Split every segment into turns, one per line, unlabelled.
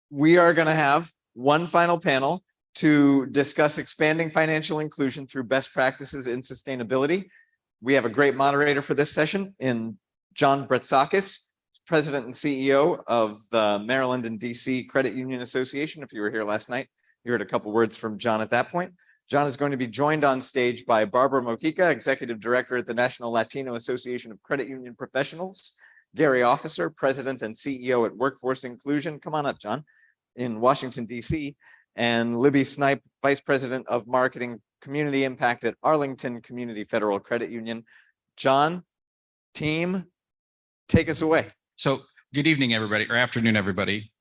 we are going to have one final panel to discuss expanding financial inclusion through best practices in sustainability. We have a great moderator for this session in John Bratsakis, President and CEO of the Maryland and DC Credit Union Association. If you were here last night, you heard a couple words from John at that point. John is going to be joined on stage by Barbara Mojica, Executive Director at the National Latino Association of Credit Union Professionals, Gary Officer, President and CEO at Workforce Inclusion. Come on up, John, in Washington, D.C., and Libby Snipe, Vice President of Marketing Community Impact at Arlington Community Federal Credit Union. John, team, take us away.
So good evening, everybody, or afternoon, everybody.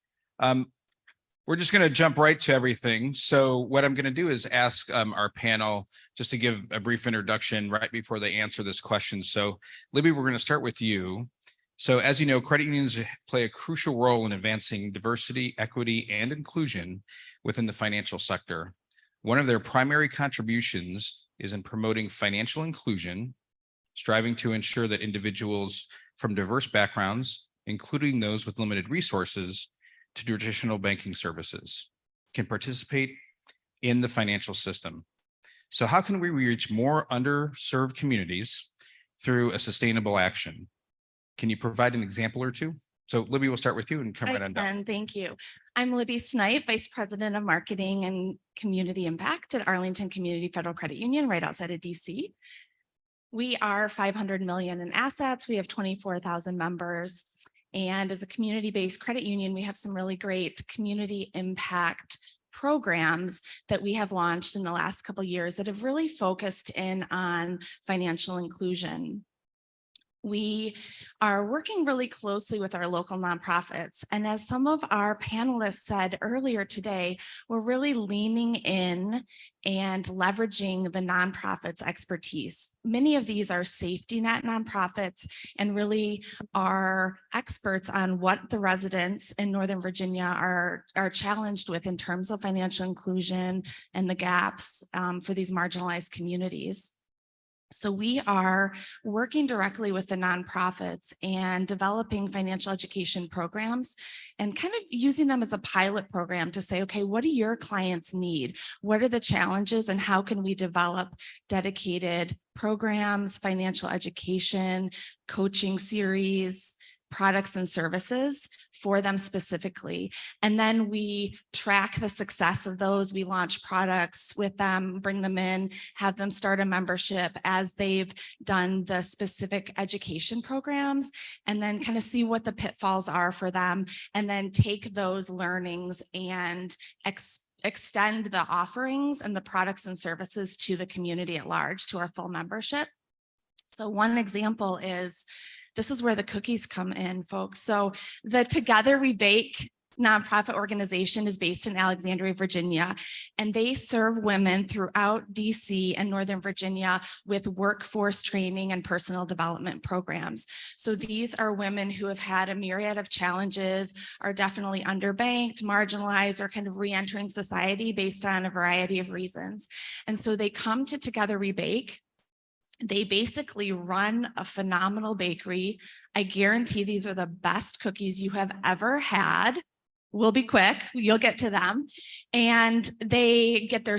We're just going to jump right to everything. So what I'm going to do is ask our panel just to give a brief introduction right before they answer this question. So Libby, we're going to start with you. So as you know, credit unions play a crucial role in advancing diversity, equity, and inclusion within the financial sector. One of their primary contributions is in promoting financial inclusion, striving to ensure that individuals from diverse backgrounds, including those with limited resources to traditional banking services, can participate in the financial system. So how can we reach more underserved communities through a sustainable action? Can you provide an example or two? So Libby, we'll start with you and come right on down.
Thank you. I'm Libby Snipe, Vice President of Marketing and Community Impact at Arlington Community Federal Credit Union, right outside of DC. We are 500 million in assets. We have 24,000 members. And as a community-based credit union, we have some really great community impact programs that we have launched in the last couple of years that have really focused in on financial inclusion. We are working really closely with our local nonprofits. And as some of our panelists said earlier today, we're really leaning in and leveraging the nonprofits' expertise. Many of these are safety net nonprofits and really are experts on what the residents in Northern Virginia are challenged with in terms of financial inclusion and the gaps for these marginalized communities. So we are working directly with the nonprofits and developing financial education programs and kind of using them as a pilot program to say, okay, what do your clients need? What are the challenges and how can we develop dedicated programs, financial education, coaching series, products and services for them specifically. And then we track the success of those. We launch products with them, bring them in, have them start a membership as they've done the specific education programs, and then kind of see what the pitfalls are for them, and then take those learnings and extend the offerings and the products and services to the community at large, to our full membership. So one example is, this is where the cookies come in, folks. So the Together We Bake nonprofit organization is based in Alexandria, Virginia, and they serve women throughout DC and Northern Virginia with workforce training and personal development programs. So these are women who have had a myriad of challenges, are definitely underbanked, marginalized, or kind of re-entering society based on a variety of reasons. And so they come to Together We Bake. They basically run a phenomenal bakery. I guarantee these are the best cookies you have ever had. We'll be quick, you'll get to them. And they get their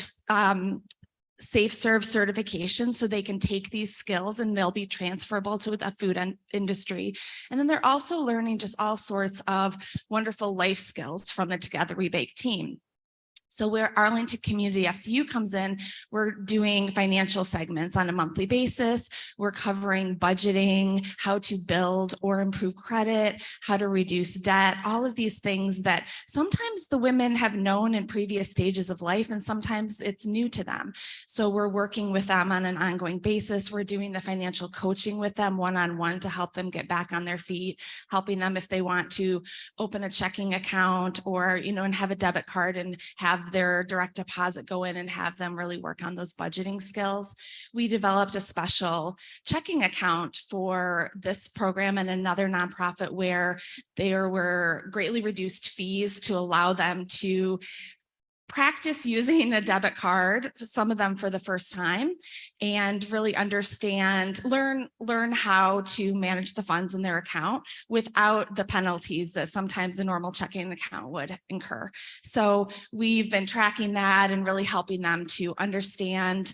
Safe Serve certification so they can take these skills and they'll be transferable to the food industry. And then they're also learning just all sorts of wonderful life skills from the Together We Bake team. So where Arlington Community FCU comes in, we're doing financial segments on a monthly basis. We're covering budgeting, how to build or improve credit, how to reduce debt, all of these things that sometimes the women have known in previous stages of life, and sometimes it's new to them. So we're working with them on an ongoing basis. We're doing the financial coaching with them one-on-one to help them get back on their feet, helping them if they want to open a checking account or, and have a debit card and have their direct deposit go in and have them really work on those budgeting skills. We developed a special checking account for this program and another nonprofit where there were greatly reduced fees to allow them to practice using a debit card, some of them for the first time, and really learn how to manage the funds in their account without the penalties that sometimes a normal checking account would incur. So we've been tracking that and really helping them to understand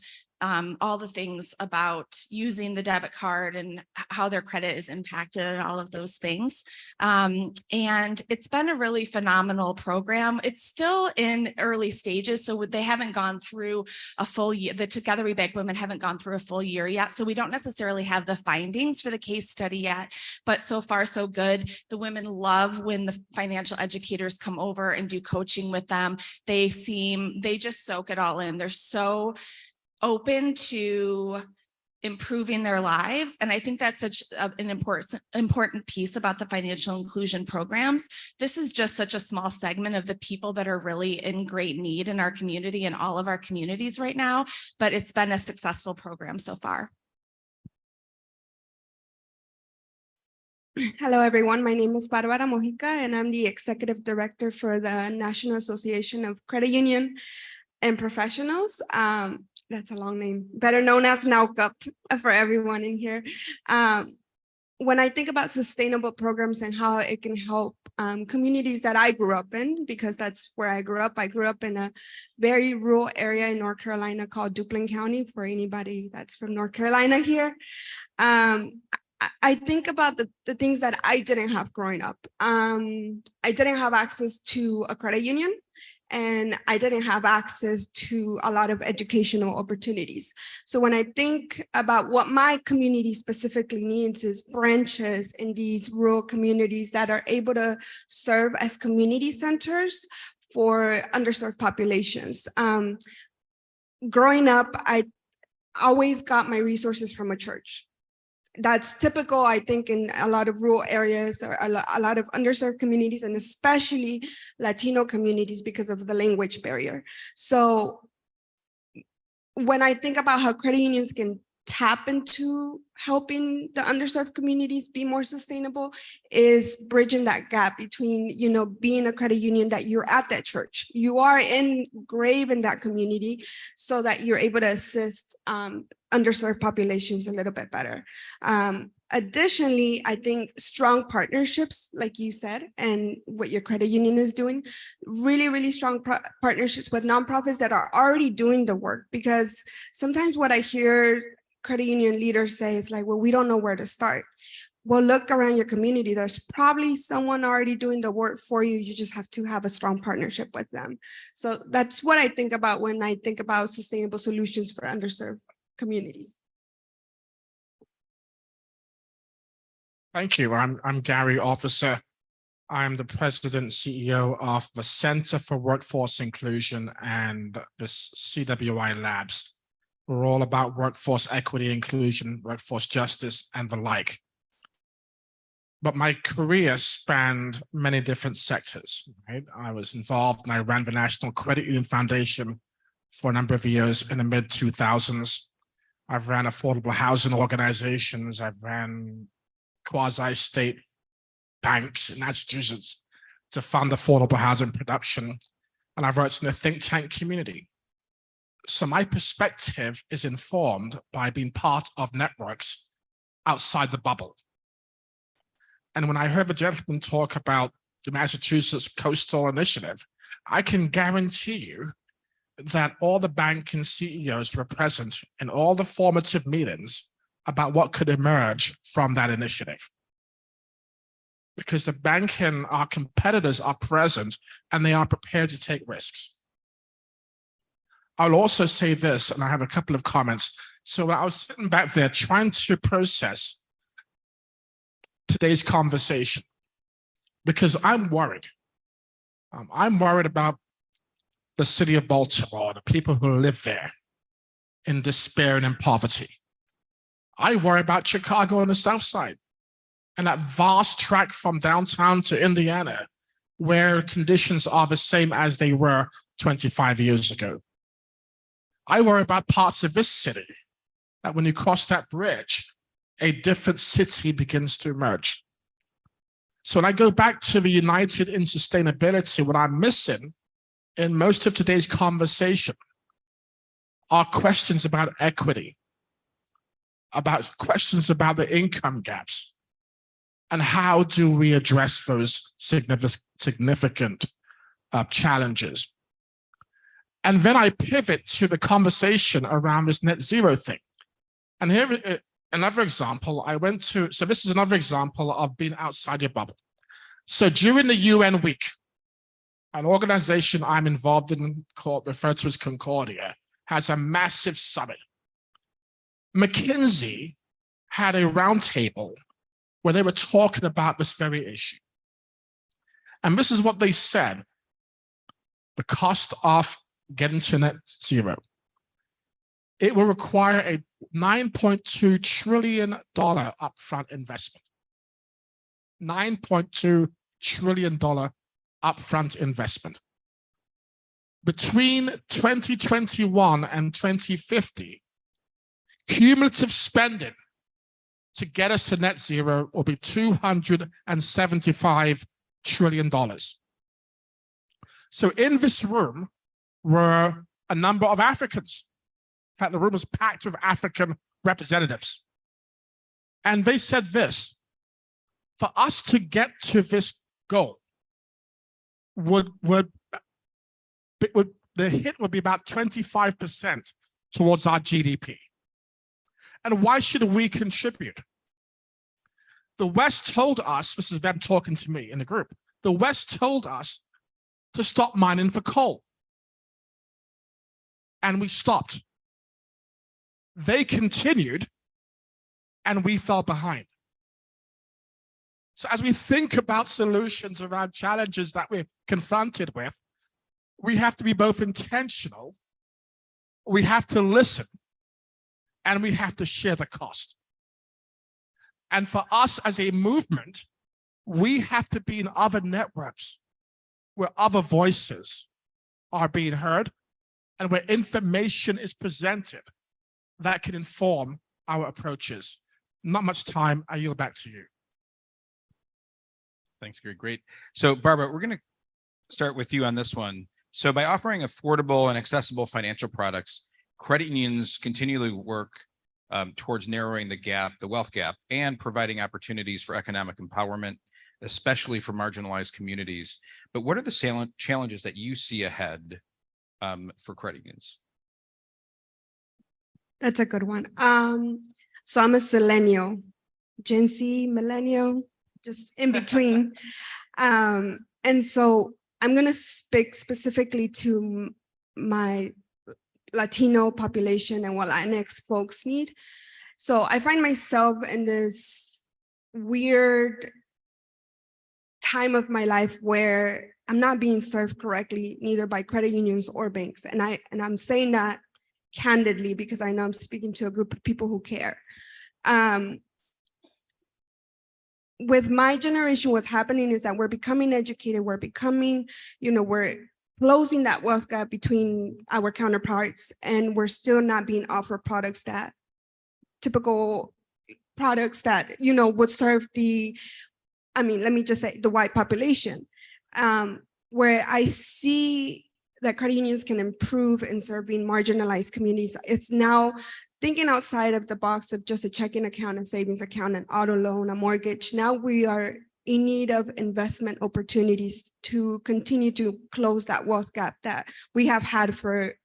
all the things about using the debit card and how their credit is impacted and all of those things. And it's been a really phenomenal program. It's still in early stages, so they haven't gone through a full year. The Together We Bank women haven't gone through a full year yet, so we don't necessarily have the findings for the case study yet, but so far so good. The women love when the financial educators come over and do coaching with them. They just soak it all in. They're so open to improving their lives. And I think that's such an important piece about the financial inclusion programs. This is just such a small segment of the people that are really in great need in our community and all of our communities right now, but it's been a successful program so far.
Hello, everyone. My name is Barbara Mojica, and I'm the Executive Director for the National Association of Credit Union and Professionals. That's a long name, better known as NLCUP for everyone in here. When I think about sustainable programs and how it can help communities that I grew up in, because that's where I grew up in a very rural area in North Carolina called Duplin County, for anybody that's from North Carolina here. I think about the things that I didn't have growing up. I didn't have access to a credit union, and I didn't have access to a lot of educational opportunities. So when I think about what my community specifically needs is branches in these rural communities that are able to serve as community centers for underserved populations. Growing up, I always got my resources from a church. That's typical, I think, in a lot of rural areas or a lot of underserved communities, and especially Latino communities because of the language barrier. So when I think about how credit unions can tap into helping the underserved communities be more sustainable, is bridging that gap between, being a credit union that you're at that church, you are engraved in that community, so that you're able to assist underserved populations a little bit better. Additionally, I think strong partnerships, like you said, and what your credit union is doing, really, really strong partnerships with nonprofits that are already doing the work. Because sometimes what I hear credit union leaders say is like, well, we don't know where to start. Well, look around your community. There's probably someone already doing the work for you. You just have to have a strong partnership with them. So that's what I think about when I think about sustainable solutions for underserved communities.
Thank you. I'm Gary Officer. I'm the President and CEO of the Center for Workforce Inclusion and the CWI Labs. We're all about workforce equity, inclusion, workforce justice, and the like. But my career spanned many different sectors, right? I was involved and I ran the National Credit Union Foundation for a number of years in the mid-2000s. I've ran affordable housing organizations. I've ran quasi-state banks in Massachusetts to fund affordable housing production. And I've worked in the think tank community. So my perspective is informed by being part of networks outside the bubble. And when I heard the gentleman talk about the Massachusetts Coastal Initiative, I can guarantee you that all the banking CEOs were present in all the formative meetings about what could emerge from that initiative. Because the banking, our competitors are present and they are prepared to take risks. I'll also say this, and I have a couple of comments. So I was sitting back there trying to process today's conversation because I'm worried. I'm worried about the city of Baltimore, the people who live there in despair and in poverty. I worry about Chicago and the South Side and that vast tract from downtown to Indiana where conditions are the same as they were 25 years ago. I worry about parts of this city that when you cross that bridge, a different city begins to emerge. So when I go back to the United in Sustainability, what I'm missing in most of today's conversation are questions about equity, about questions about the income gaps, and how do we address those significant challenges. And then I pivot to the conversation around this net zero thing. And here, another example, so this is another example of being outside your bubble. So during the UN week, an organization I'm involved in referred to as Concordia has a massive summit. McKinsey had a roundtable where they were talking about this very issue. And this is what they said: the cost of getting to net zero. It will require a $9.2 trillion upfront investment. $9.2 trillion upfront investment. Between 2021 and 2050, cumulative spending to get us to net zero will be $275 trillion. So in this room were a number of Africans. In fact, the room was packed with African representatives. And they said this: for us to get to this goal, the hit would be about 25% towards our GDP. And why should we contribute? The West told us, this is them talking to me in the group, the West told us to stop mining for coal. And we stopped. They continued, and we fell behind. So as we think about solutions around challenges that we're confronted with, we have to be both intentional, we have to listen, and we have to share the cost. And for us as a movement, we have to be in other networks where other voices are being heard and where information is presented that can inform our approaches. Not much time, I yield back to you.
Thanks, Gary. Great. So Barbara, we're going to start with you on this one. So by offering affordable and accessible financial products, credit unions continually work towards narrowing the gap, the wealth gap, and providing opportunities for economic empowerment, especially for marginalized communities. But what are the challenges that you see ahead for credit unions?
That's a good one. So I'm a millennial, Gen Z, millennial, just in between. And so I'm going to speak specifically to my Latino population and what Latinx folks need. So I find myself in this weird time of my life where I'm not being served correctly, neither by credit unions or banks. And I'm saying that candidly because I know I'm speaking to a group of people who care. With my generation, what's happening is that we're becoming educated, we're becoming, we're closing that wealth gap between our counterparts, and we're still not being offered typical products that, would serve let me just say the white population, where I see that credit unions can improve in serving marginalized communities. It's now thinking outside of the box of just a checking account, a savings account, an auto loan, a mortgage. Now we are in need of investment opportunities to continue to close that wealth gap that we have had for,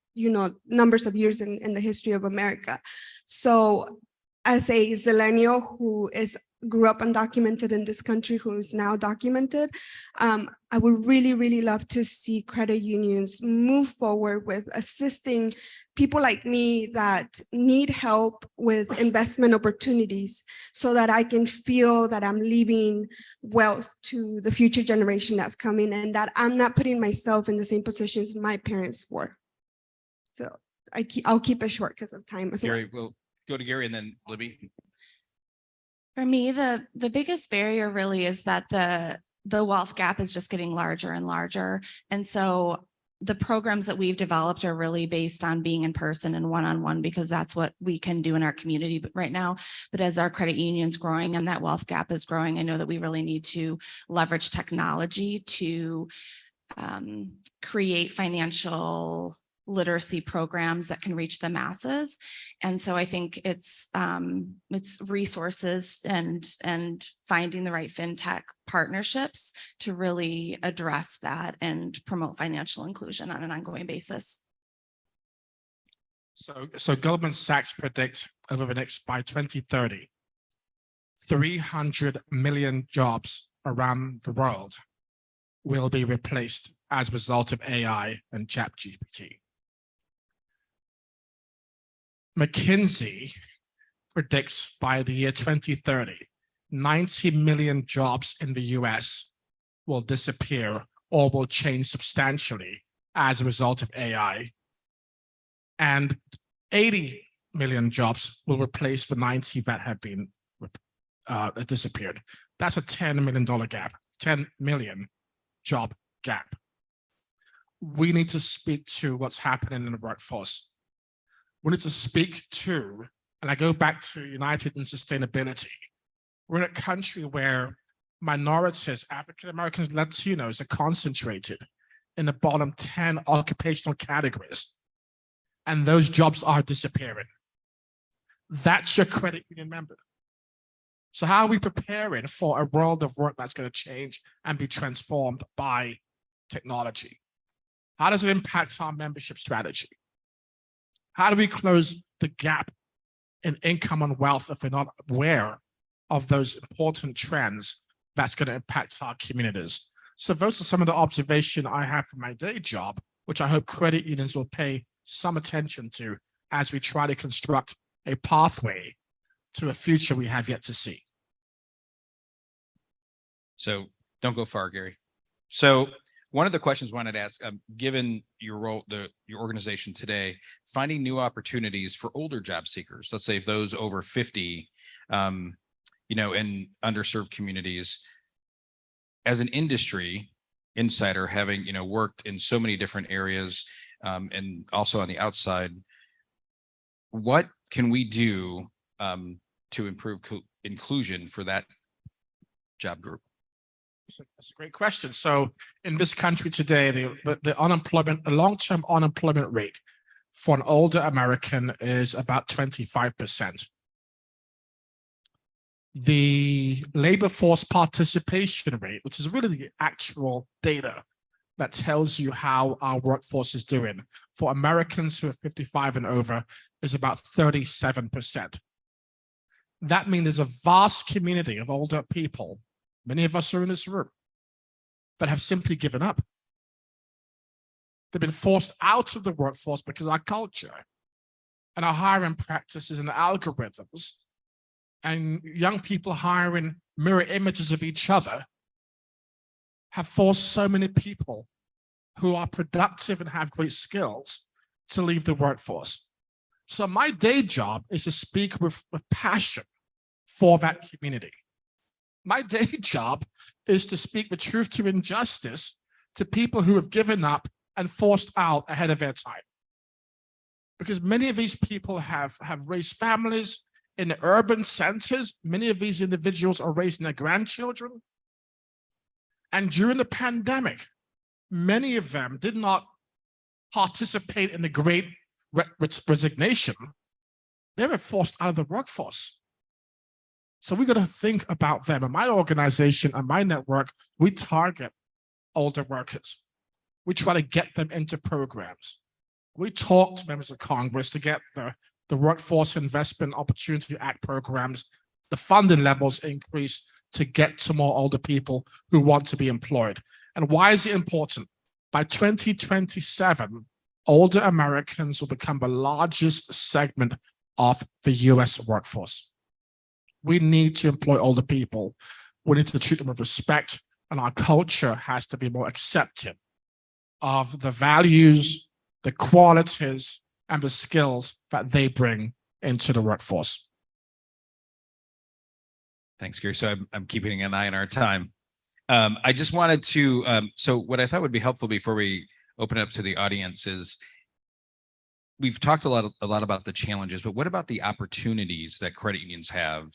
numbers of years in the history of America. So as a Zillennial who grew up undocumented in this country, who is now documented, I would really, really love to see credit unions move forward with assisting people like me that need help with investment opportunities so that I can feel that I'm leaving wealth to the future generation that's coming and that I'm not putting myself in the same positions my parents were. So I'll keep it short because of time as well.
Gary, we'll go to Gary and then Libby.
For me, the biggest barrier really is that the wealth gap is just getting larger and larger. And so the programs that we've developed are really based on being in person and one-on-one because that's what we can do in our community right now. But as our credit union's growing and that wealth gap is growing, I know that we really need to leverage technology to create financial literacy programs that can reach the masses. And so I think it's resources and finding the right fintech partnerships to really address that and promote financial inclusion on an ongoing basis.
So Goldman Sachs predicts over the next, by 2030, 300 million jobs around the world will be replaced as a result of AI and ChatGPT. McKinsey predicts by the year 2030, 90 million jobs in the US will disappear or will change substantially as a result of AI. And 80 million jobs will replace the 90 that have been disappeared. That's a $10 million gap, 10 million job gap. We need to speak to what's happening in the workforce. We need to speak to, and I go back to United in Sustainability. We're in a country where minorities, African Americans, Latinos are concentrated in the bottom 10 occupational categories. And those jobs are disappearing. That's your credit union member. So how are we preparing for a world of work that's going to change and be transformed by technology? How does it impact our membership strategy? How do we close the gap in income and wealth if we're not aware of those important trends that's going to impact our communities? So those are some of the observations I have from my day job, which I hope credit unions will pay some attention to as we try to construct a pathway to a future we have yet to see.
So don't go far, Gary. So one of the questions I wanted to ask, given your role, your organization today, finding new opportunities for older job seekers, let's say if those over 50, in underserved communities, as an industry insider, having, worked in so many different areas, and also on the outside, what can we do to improve inclusion for that job group?
That's a great question. So in this country today, the long-term unemployment rate for an older American is about 25%. The labor force participation rate, which is really the actual data that tells you how our workforce is doing, for Americans who are 55 and over, is about 37%. That means there's a vast community of older people, many of us are in this room, that have simply given up. They've been forced out of the workforce because our culture and our hiring practices and the algorithms and young people hiring mirror images of each other have forced so many people who are productive and have great skills to leave the workforce. So my day job is to speak with passion for that community. My day job is to speak the truth to injustice to people who have given up and forced out ahead of their time. Because many of these people have raised families in the urban centers. Many of these individuals are raising their grandchildren. And during the pandemic, many of them did not participate in the great resignation. They were forced out of the workforce. So we got to think about them. And my organization and my network, we target older workers. We try to get them into programs. We talk to members of Congress to get the Workforce Investment Opportunity Act programs, the funding levels increase to get to more older people who want to be employed. And why is it important? By 2027, older Americans will become the largest segment of the US workforce. We need to employ older people. We need to treat them with respect, and our culture has to be more accepting of the values, the qualities, and the skills that they bring into the workforce.
Thanks, Gary. So I'm keeping an eye on our time. I just wanted to, so what I thought would be helpful before we open it up to the audience is, we've talked a lot about the challenges, but what about the opportunities that credit unions have,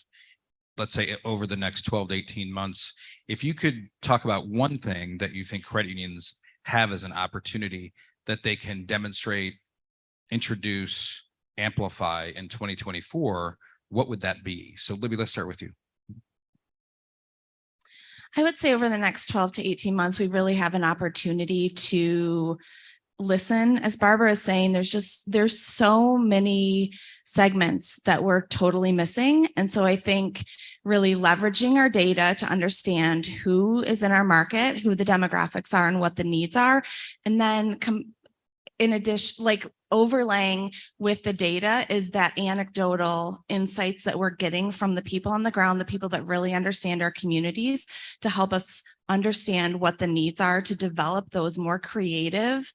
let's say over the next 12 to 18 months? If you could talk about one thing that you think credit unions have as an opportunity that they can demonstrate, introduce, amplify in 2024, what would that be? So Libby, let's start with you.
I would say over the next 12 to 18 months, we really have an opportunity to listen. As Barbara is saying, there's so many segments that we're totally missing. And so I think really leveraging our data to understand who is in our market, who the demographics are and what the needs are. And then in addition, like overlaying with the data is that anecdotal insights that we're getting from the people on the ground, the people that really understand our communities, to help us understand what the needs are to develop those more creative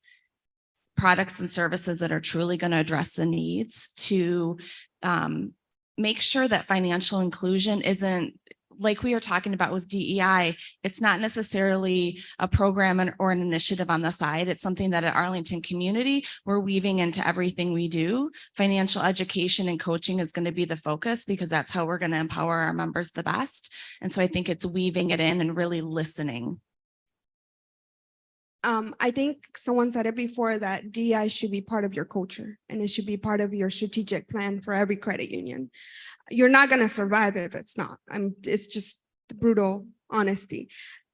products and services that are truly going to address the needs, to make sure that financial inclusion isn't, like we were talking about with DEI, it's not necessarily a program or an initiative on the side. It's something that at Arlington Community, we're weaving into everything we do. Financial education and coaching is going to be the focus because that's how we're going to empower our members the best. And so I think it's weaving it in and really listening.
I think someone said it before that DEI should be part of your culture and it should be part of your strategic plan for every credit union. You're not going to survive if it's not. It's just the brutal honesty.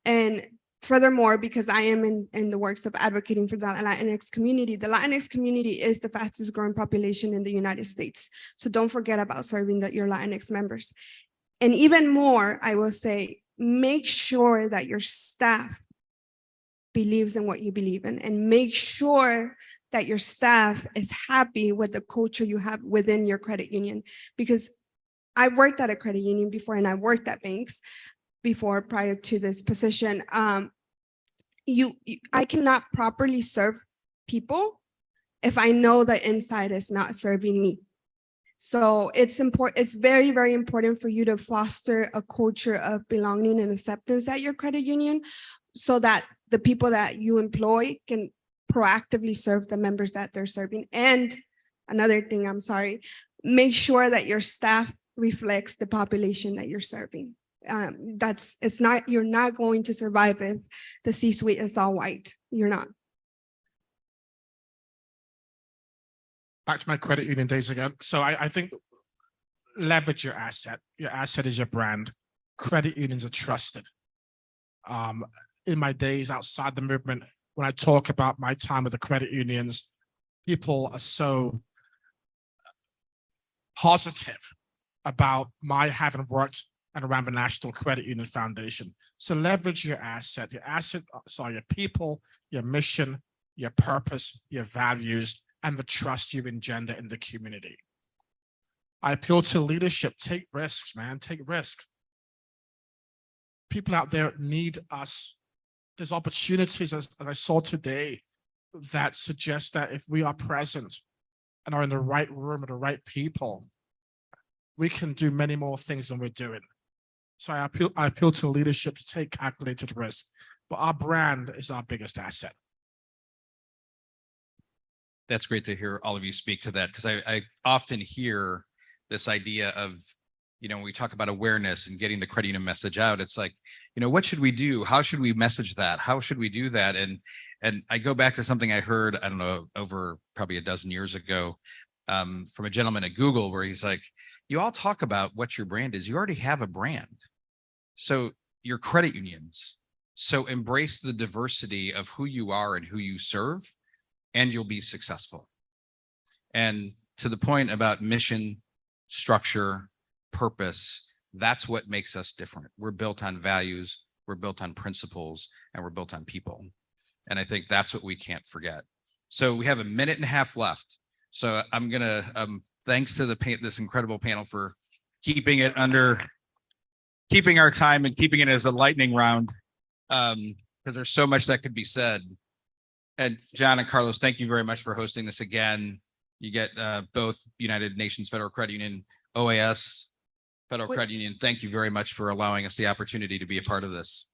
And furthermore, because I am in the works of advocating for the Latinx community is the fastest growing population in the United States. So don't forget about serving your Latinx members. And even more, I will say, make sure that your staff believes in what you believe in, and make sure that your staff is happy with the culture you have within your credit union. Because I worked at a credit union before, and I worked at banks before prior to this position. I cannot properly serve people if I know the inside is not serving me. So it's important. It's very, very important for you to foster a culture of belonging and acceptance at your credit union, so that the people that you employ can proactively serve the members that they're serving. And another thing, I'm sorry, make sure that your staff reflects the population that you're serving. You're not going to survive if the C-suite is all white. You're not.
Back to my credit union days again. So I think leverage your asset. Your asset is your brand. Credit unions are trusted. In my days outside the movement, when I talk about my time with the credit unions, people are so positive about my having worked and around the National Credit Union Foundation. So leverage your asset. Your assets are your people, your mission, your purpose, your values, and the trust you engender in the community. I appeal to leadership. Take risks, man. Take risks. People out there need us. There's opportunities, as I saw today, that suggest that if we are present and are in the right room with the right people, we can do many more things than we're doing. So I appeal to leadership to take calculated risk, but our brand is our biggest asset.
That's great to hear all of you speak to that, because I often hear this idea of, when we talk about awareness and getting the credit union message out, it's like, what should we do? How should we message that? How should we do that? And I go back to something I heard, I don't know, over probably a dozen years ago, from a gentleman at Google, where he's like, you all talk about what your brand is. You already have a brand. So your credit unions. So embrace the diversity of who you are and who you serve, and you'll be successful. And to the point about mission, structure, purpose, that's what makes us different. We're built on values, we're built on principles, and we're built on people. And I think that's what we can't forget. So we have a minute and a half left. So I'm gonna, thanks to this incredible panel for keeping our time and keeping it as a lightning round, because there's so much that could be said. And John and Carlos, thank you very much for hosting this again. You get both United Nations Federal Credit Union, OAS, Federal Credit Union. Thank you very much for allowing us the opportunity to be a part of this.